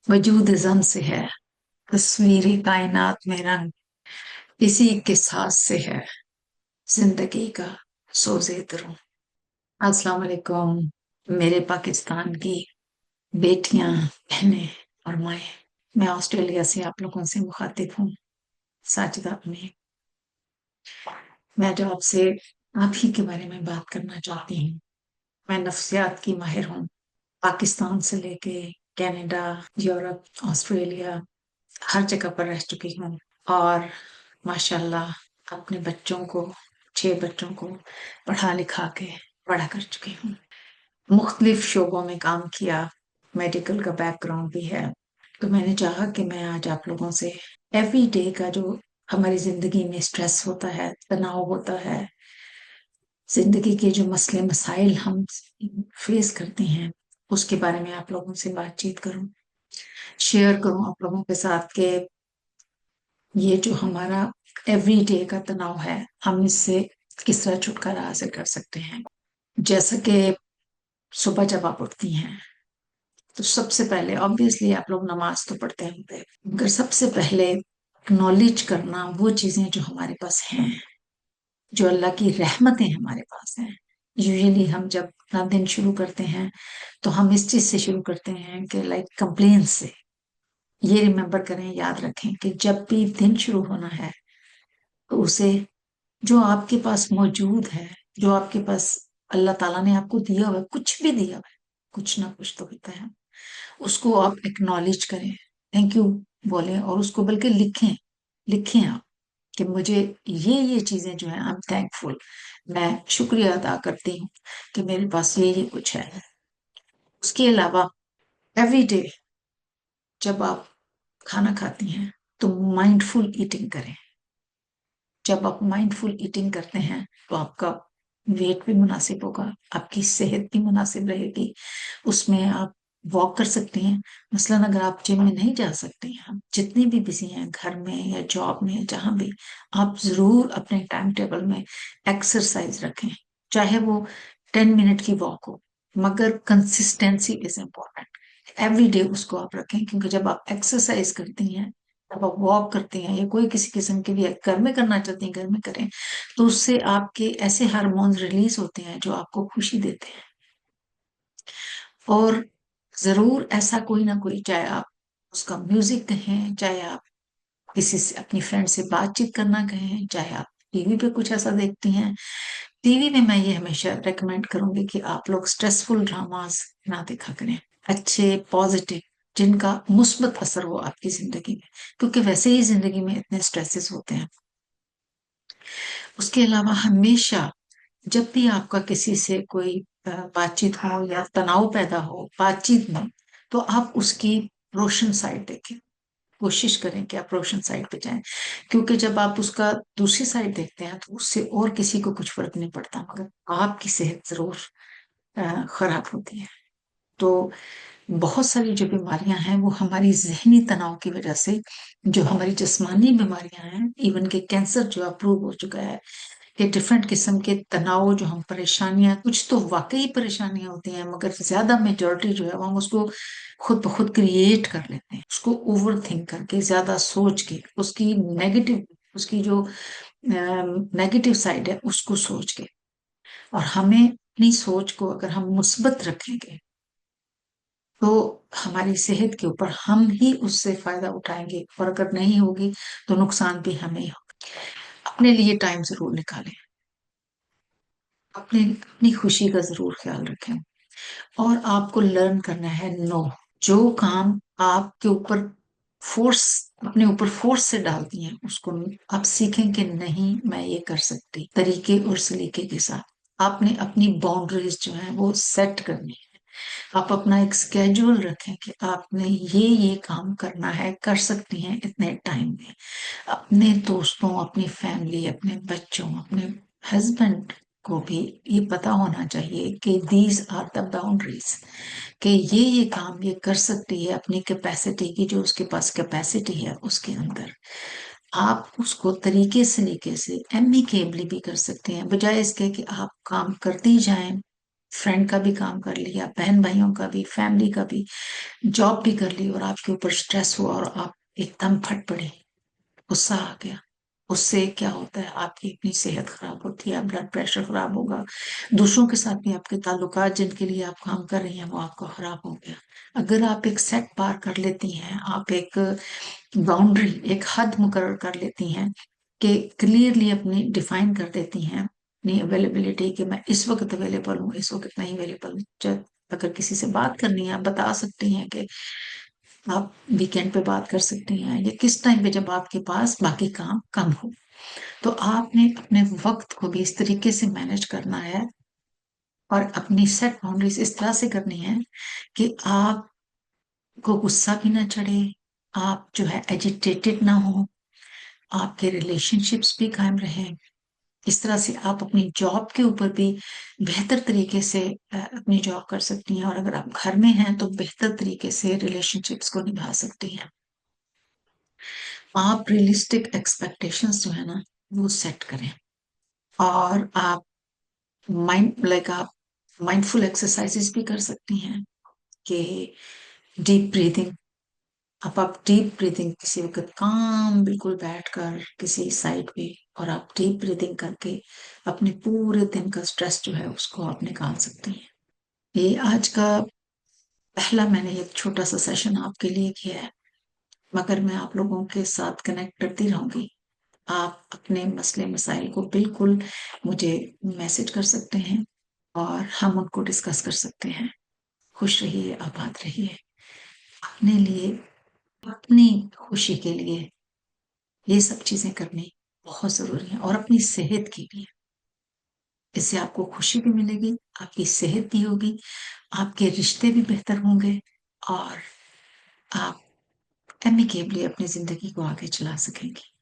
वजूद ज़म से है, तस्वीर कायनात में रंग इसी के साथ से है, जिंदगी का सोज़े दरूं। अस्सलाम वालेकुम मेरे पाकिस्तान की बेटियां, बहनें और माएँ। मैं ऑस्ट्रेलिया से आप लोगों से मुखातिब हूँ, साजिदा अमीन। मैं जो आपसे आप ही के बारे में बात करना चाहती हूँ। मैं नफ्सियात की माहिर हूँ। पाकिस्तान से लेके कनाडा, यूरोप, ऑस्ट्रेलिया, हर जगह पर रह चुकी हूँ। और माशाल्लाह अपने बच्चों को, 6 बच्चों को पढ़ा लिखा के बड़ा कर चुकी हूँ। मुख्तलिफ शोबों में काम किया, मेडिकल का बैकग्राउंड भी है। तो मैंने चाहा कि मैं आज आप लोगों से एवरी डे का जो हमारी जिंदगी में स्ट्रेस होता है, तनाव होता है, जिंदगी के जो मसले मसाइल हम फेस करते हैं, उसके बारे में आप लोगों से बातचीत करूं, शेयर करूं आप लोगों के साथ कि ये जो हमारा एवरी डे का तनाव है, हम इससे किस तरह छुटकारा हासिल कर सकते हैं। जैसे कि सुबह जब आप उठती हैं तो सबसे पहले ऑब्वियसली आप लोग नमाज तो पढ़ते होंगे, मगर सबसे पहले एक्नॉलेज करना वो चीजें जो हमारे पास हैं, जो अल्लाह की रहमतें हमारे पास हैं। यूजुअली हम जब अपना दिन शुरू करते हैं तो हम इस चीज से शुरू करते हैं कि लाइक कंप्लेन से। ये रिमेम्बर करें, याद रखें कि जब भी दिन शुरू होना है तो उसे जो आपके पास मौजूद है, जो आपके पास अल्लाह ताला ने आपको दिया हुआ है, कुछ भी दिया हुआ है, कुछ ना कुछ तो होता है, उसको आप एक्नॉलेज करें, थैंक यू बोलें, और उसको बल्कि लिखें। लिखें आप कि मुझे ये चीजें जो है, आई एम थैंकफुल, मैं शुक्रिया अदा करती हूँ कि मेरे पास ये कुछ है। उसके अलावा एवरी डे जब आप खाना खाती हैं तो माइंडफुल ईटिंग करें। जब आप माइंडफुल ईटिंग करते हैं तो आपका वेट भी मुनासिब होगा, आपकी सेहत भी मुनासिब रहेगी। उसमें आप वॉक कर सकते हैं। मसलन अगर आप जिम में नहीं जा सकते हैं, आप जितनी भी बिजी हैं घर में या जॉब में, जहां भी, आप जरूर अपने टाइम टेबल में एक्सरसाइज रखें। चाहे वो 10 मिनट की वॉक हो, मगर consistency is important. Every day उसको आप रखें, क्योंकि जब आप एक्सरसाइज करती हैं, जब आप वॉक करते हैं या कोई किसी किस्म की भी घर में करना चाहते हैं, घर में करें, तो उससे आपके ऐसे हार्मोन्स रिलीज होते हैं जो आपको खुशी देते हैं। और जरूर ऐसा कोई ना कोई, चाहे आप उसका म्यूजिक कहें, चाहे आप किसी से अपनी फ्रेंड से बातचीत करना कहें, चाहे आप टीवी पे कुछ ऐसा देखती हैं। टीवी में मैं ये हमेशा रेकमेंड करूंगी कि आप लोग स्ट्रेसफुल ड्रामास ना देखा करें, अच्छे पॉजिटिव, जिनका मुस्बत असर हो आपकी जिंदगी में, क्योंकि वैसे ही जिंदगी में इतने स्ट्रेसेस होते हैं। उसके अलावा हमेशा जब भी आपका किसी से कोई बातचीत हो या तनाव पैदा हो बातचीत में, तो आप उसकी रोशन साइड देखें। कोशिश करें कि आप रोशन साइड पे जाएं, क्योंकि जब आप उसका दूसरी साइड देखते हैं तो उससे और किसी को कुछ फर्क नहीं पड़ता, मगर आपकी सेहत जरूर खराब होती है। तो बहुत सारी जो बीमारियां हैं वो हमारी जहनी तनाव की वजह से, जो हमारी जिस्मानी बीमारियां हैं, इवन के कैंसर जो अप्रूव हो चुका है, कि डिफरेंट किस्म के तनाव, जो हम परेशानियां, कुछ तो वाकई परेशानियां होती हैं, मगर ज्यादा मेजोरिटी जो है वो हम उसको खुद ब खुद क्रिएट कर लेते हैं, उसको ओवर थिंक करके, ज्यादा सोच के, उसकी नेगेटिव, उसकी जो नेगेटिव साइड है उसको सोच के। और हमें अपनी सोच को अगर हम मुस्बत रखेंगे तो हमारी सेहत के ऊपर हम ही उससे फायदा उठाएंगे, और अगर नहीं होगी तो नुकसान भी हमें ही होगा। अपने लिए टाइम जरूर निकालें, अपने अपनी खुशी का जरूर ख्याल रखें। और आपको लर्न करना है नो। जो काम आपके ऊपर फोर्स, अपने ऊपर फोर्स से डालती हैं, उसको आप सीखें कि नहीं, मैं ये कर सकती, तरीके और सलीके के साथ। आपने अपनी बाउंड्रीज जो है वो सेट करनी है। आप अपना एक स्केड्यूल रखें कि आपने ये काम करना है, कर सकती हैं इतने टाइम में। अपने दोस्तों, अपनी फैमिली, अपने बच्चों, अपने हस्बैंड को भी ये पता होना चाहिए कि दीज आर द बाउंड्रीज, कि ये काम ये कर सकती है अपनी कैपेसिटी की, जो उसके पास कैपेसिटी है उसके अंदर। आप उसको तरीके से लेके से एमिकेबली भी कर सकते हैं, बजाय इसके कि आप काम करती जाएं फ्रेंड का भी काम कर लिया, बहन भाइयों का भी, फैमिली का भी, जॉब भी कर ली, और आपके ऊपर स्ट्रेस हुआ और आप एकदम फट पड़े, गुस्सा आ गया। उससे क्या होता है, आपकी अपनी सेहत खराब होती है, ब्लड प्रेशर खराब होगा, दूसरों के साथ भी आपके ताल्लुकात जिनके लिए आप काम कर रही हैं वो आपका खराब हो गया। अगर आप एक सेट पार कर लेती हैं, आप एक बाउंड्री, एक हद मुकर्रर कर लेती हैं, कि क्लियरली अपनी डिफाइन कर देती हैं अपनी अवेलेबिलिटी, कि मैं इस वक्त अवेलेबल हूँ, इस वक्त नहीं अवेलेबल हूँ। जब अगर किसी से बात करनी है, आप बता सकती हैं कि आप वीकेंड पे बात कर सकती हैं, या किस टाइम पे जब आपके पास बाकी काम कम हो। तो आपने अपने वक्त को भी इस तरीके से मैनेज करना है, और अपनी सेट बाउंड्रीज इस तरह से करनी है कि आपको गुस्सा भी ना चढ़े, आप जो है एजिटेटेड ना हो, आपके रिलेशनशिप्स भी कायम रहें। इस तरह से आप अपनी जॉब के ऊपर भी बेहतर तरीके से अपनी जॉब कर सकती हैं, और अगर आप घर में हैं तो बेहतर तरीके से रिलेशनशिप्स को निभा सकती हैं। आप रियलिस्टिक एक्सपेक्टेशंस जो है ना, वो सेट करें। और आप आप माइंडफुल एक्सरसाइजेस भी कर सकती हैं, कि डीप ब्रीदिंग, आप डीप ब्रीदिंग किसी वक्त काम बिल्कुल बैठकर किसी साइड पे, और आप डीप ब्रीदिंग करके अपने पूरे दिन का स्ट्रेस जो है उसको आप निकाल सकती हैं। ये आज का पहला मैंने एक छोटा सा सेशन आपके लिए किया है, मगर मैं आप लोगों के साथ कनेक्ट करती रहूंगी। आप अपने मसले मसाइल को बिल्कुल मुझे मैसेज कर सकते हैं, और हम उनको डिस्कस कर सकते हैं। खुश रहिए, आबाद रहिए। अपने लिए, अपनी खुशी के लिए ये सब चीजें करनी बहुत जरूरी है, और अपनी सेहत के लिए। इससे आपको खुशी भी मिलेगी, आपकी सेहत भी होगी, आपके रिश्ते भी बेहतर होंगे, और आप एमिकेबली अपनी जिंदगी को आगे चला सकेंगे।